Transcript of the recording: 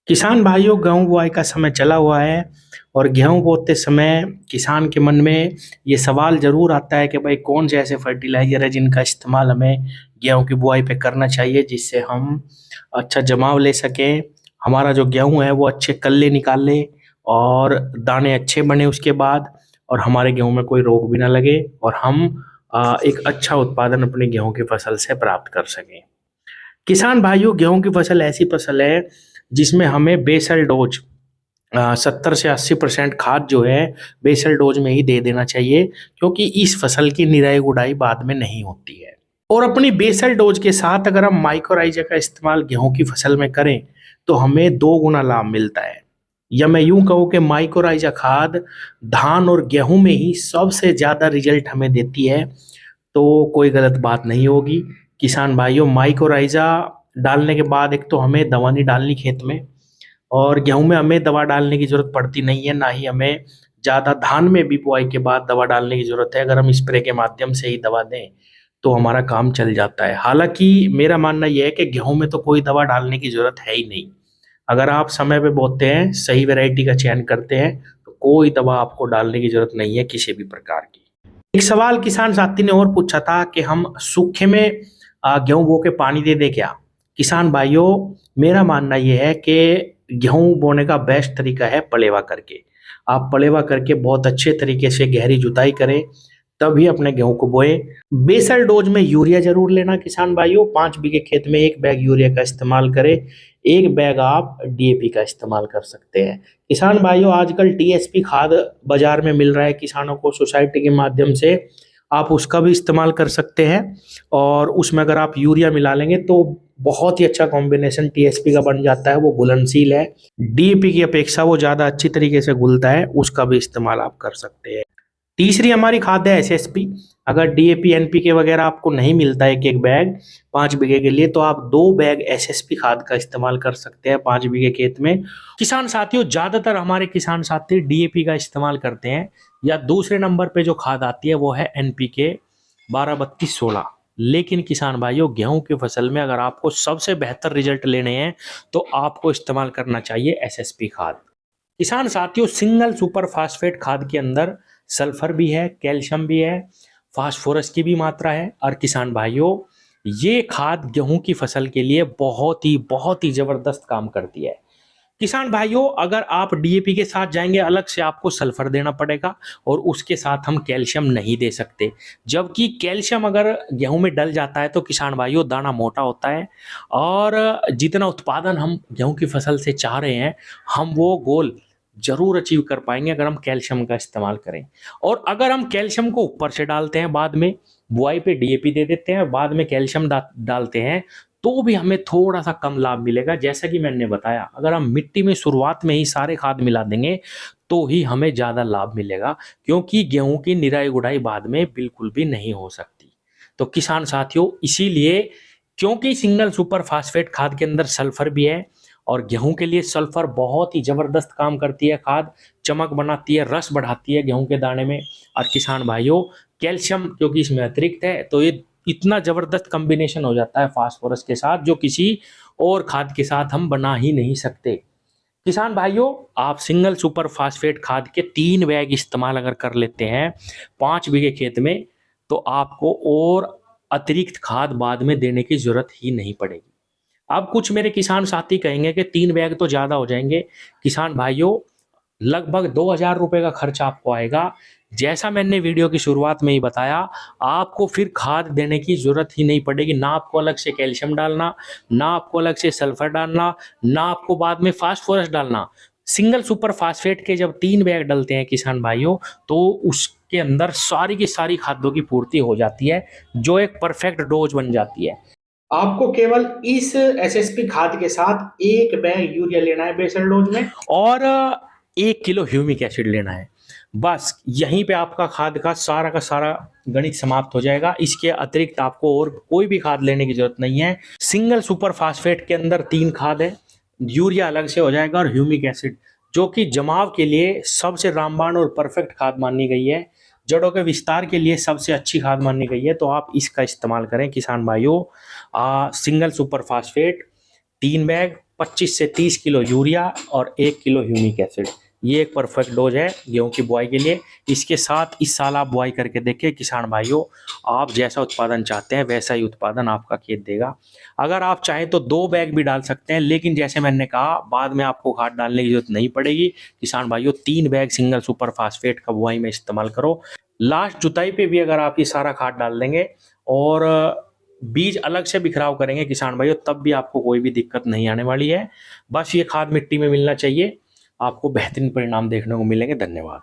किसान भाइयों, गेहूं बुआई का समय चला हुआ है और गेहूं बोते समय किसान के मन में ये सवाल जरूर आता है कि भाई कौन से ऐसे फर्टिलाइजर है जिनका इस्तेमाल हमें गेहूं की बुआई पे करना चाहिए जिससे हम अच्छा जमाव ले सकें। हमारा जो गेहूं है वो अच्छे कल्ले निकाल ले और दाने अच्छे बने उसके बाद, और हमारे गेहूं में कोई रोग भी ना लगे और हम एक अच्छा उत्पादन अपने गेहूं की फसल से प्राप्त कर सकें। किसान भाइयों, गेहूं की फसल ऐसी फसल है जिसमें हमें बेसल डोज 70 से 80% खाद जो है बेसल डोज में ही दे देना चाहिए, क्योंकि इस फसल की निराई गुड़ाई बाद में नहीं होती है। और अपनी बेसल डोज के साथ अगर हम माइक्रोराइजा का इस्तेमाल गेहूं की फसल में करें तो हमें 2 गुना लाभ मिलता है। या मैं यूं कहूं कि माइक्रोराइजा खाद धान और गेहूं में ही सबसे ज्यादा रिजल्ट हमें देती है, तो कोई गलत बात नहीं होगी। किसान भाइयों, माइक्रोराइजा डालने के बाद एक तो हमें दवा नहीं डालनी खेत में, और गेहूं में हमें दवा डालने की जरूरत पड़ती नहीं है, ना ही हमें ज़्यादा धान में भी बुआई के बाद दवा डालने की जरूरत है। अगर हम स्प्रे के माध्यम से ही दवा दें तो हमारा काम चल जाता है। हालांकि मेरा मानना यह है कि गेहूं में तो कोई दवा डालने की जरूरत है ही नहीं। अगर आप समय पे बोते हैं, सही वैरायटी का चयन करते हैं, तो कोई दवा आपको डालने की जरूरत नहीं है किसी भी प्रकार की। एक सवाल किसान साथी ने और पूछा था कि हम सूखे में गेहूं बो के पानी दे दे क्या। किसान भाइयों, मेरा मानना यह है कि गेहूं बोने का बेस्ट तरीका है पलेवा करके। आप पलेवा करके बहुत अच्छे तरीके से गहरी जुताई करें, तभी अपने गेहूं को बोए। बेसल डोज में यूरिया जरूर लेना किसान भाइयों। 5 बीघे खेत में 1 बैग यूरिया का इस्तेमाल करें, 1 बैग आप डीएपी का इस्तेमाल कर सकते हैं। किसान भाइयों, आजकल टीएसपी खाद बाजार में मिल रहा है किसानों को सोसाइटी के माध्यम से, आप उसका भी इस्तेमाल कर सकते हैं। और उसमें अगर आप यूरिया मिला लेंगे तो बहुत ही अच्छा कॉम्बिनेशन टीएसपी का बन जाता है, वो घुलनशील है। डीएपी की अपेक्षा वो ज़्यादा अच्छी तरीके से घुलता है, उसका भी इस्तेमाल आप कर सकते हैं। तीसरी हमारी खाद है एसएसपी। अगर डीएपी एनपीके वगैरह आपको नहीं मिलता है 1 1 बैग 5 बीघे के लिए, तो आप 2 बैग एसएसपी खाद का इस्तेमाल कर सकते हैं 5 बीघे खेत में। किसान साथियों, ज्यादातर हमारे किसान साथी डीएपी का इस्तेमाल करते हैं, या दूसरे नंबर पे जो खाद आती है वो है एनपीके 12 32 16। लेकिन किसान भाइयों, गेहूं की फसल में अगर आपको सबसे बेहतर रिजल्ट लेने हैं तो आपको इस्तेमाल करना चाहिए एसएसपी खाद। किसान साथियों, सिंगल सुपर फास्फेट खाद के अंदर सल्फर भी है, कैल्शियम भी है, फास्फोरस की भी मात्रा है। और किसान भाइयों, ये खाद गेहूं की फसल के लिए बहुत ही जबरदस्त काम करती है। किसान भाइयों, अगर आप डीएपी के साथ जाएंगे अलग से आपको सल्फर देना पड़ेगा, और उसके साथ हम कैल्शियम नहीं दे सकते। जबकि कैल्शियम अगर गेहूं में डल जाता है तो किसान भाइयों दाना मोटा होता है, और जितना उत्पादन हम गेहूं की फसल से चाह रहे हैं हम वो गोल जरूर अचीव कर पाएंगे अगर हम कैल्शियम का इस्तेमाल करें। और अगर हम कैल्शियम को ऊपर से डालते हैं, बाद में बुआई पे डीएपी दे देते हैं, बाद में कैल्शियम डालते हैं, तो भी हमें थोड़ा सा कम लाभ मिलेगा। जैसा कि मैंने बताया, अगर हम मिट्टी में शुरुआत में ही सारे खाद मिला देंगे तो ही हमें ज़्यादा लाभ मिलेगा, क्योंकि गेहूं की निराई गुड़ाई बाद में बिल्कुल भी नहीं हो सकती। तो किसान साथियों, इसीलिए क्योंकि सिंगल सुपर फास्फेट खाद के अंदर सल्फर भी है, और गेहूं के लिए सल्फर बहुत ही जबरदस्त काम करती है खाद, चमक बनाती है, रस बढ़ाती है गेहूं के दाने में। और किसान भाइयों, कैल्शियम क्योंकि इसमें अतिरिक्त है, तो ये इतना जबरदस्त कॉम्बिनेशन हो जाता है फास्फोरस के साथ, जो किसी और खाद के साथ हम बना ही नहीं सकते। किसान भाइयों, आप सिंगल सुपर फास्फेट खाद के 3 बैग इस्तेमाल अगर कर लेते हैं 5 बीघे खेत में, तो आपको और अतिरिक्त खाद बाद में देने की जरूरत ही नहीं पड़ेगी। अब कुछ मेरे किसान साथी कहेंगे कि 3 बैग तो ज़्यादा हो जाएंगे। किसान भाइयों, लगभग 2,000 रुपये का खर्च आपको आएगा। जैसा मैंने वीडियो की शुरुआत में ही बताया, आपको फिर खाद देने की ज़रूरत ही नहीं पड़ेगी। ना आपको अलग से कैल्शियम डालना, ना आपको अलग से सल्फर डालना, ना आपको बाद में फास्फोरस डालना। सिंगल सुपर फास्फेट के जब 3 बैग डलते हैं किसान भाइयों, तो उसके अंदर सारी की सारी खाद्यों की पूर्ति हो जाती है, जो एक परफेक्ट डोज बन जाती है। आपको केवल इस एसएसपी खाद के साथ 1 बैग यूरिया लेना है बेसल डोज में, और 1 किलो ह्यूमिक एसिड लेना है। बस यहीं पे आपका खाद का सारा गणित समाप्त हो जाएगा। इसके अतिरिक्त आपको और कोई भी खाद लेने की जरूरत नहीं है। सिंगल सुपर फास्फेट के अंदर 3 खाद है, यूरिया अलग से हो जाएगा, और ह्यूमिक एसिड जो कि जमाव के लिए सबसे रामबाण और परफेक्ट खाद मानी गई है, जड़ों के विस्तार के लिए सबसे अच्छी खाद मानी गई है। तो आप इसका इस्तेमाल करें किसान भाइयों। सिंगल सुपर फास्फेट 3 बैग 25 से 30 किलो यूरिया और 1 किलो ह्यूमिक एसिड। ये एक परफेक्ट डोज है गेहूं की बुआई के लिए। इसके साथ इस साल आप बुआई करके देखिए किसान भाइयों, आप जैसा उत्पादन चाहते हैं वैसा ही उत्पादन आपका खेत देगा। अगर आप चाहें तो 2 बैग भी डाल सकते हैं, लेकिन जैसे मैंने कहा बाद में आपको खाद डालने की जरूरत नहीं पड़ेगी। किसान भाइयों 3 बैग सिंगल सुपर फास्फेट का बुआई में इस्तेमाल करो। लास्ट जुताई पे भी अगर आप ये सारा खाद डाल देंगे और बीज अलग से बिखराव करेंगे किसान भाइयों, तब भी आपको कोई भी दिक्कत नहीं आने वाली है। बस ये खाद मिट्टी में मिलना चाहिए, आपको बेहतरीन परिणाम देखने को मिलेंगे। धन्यवाद।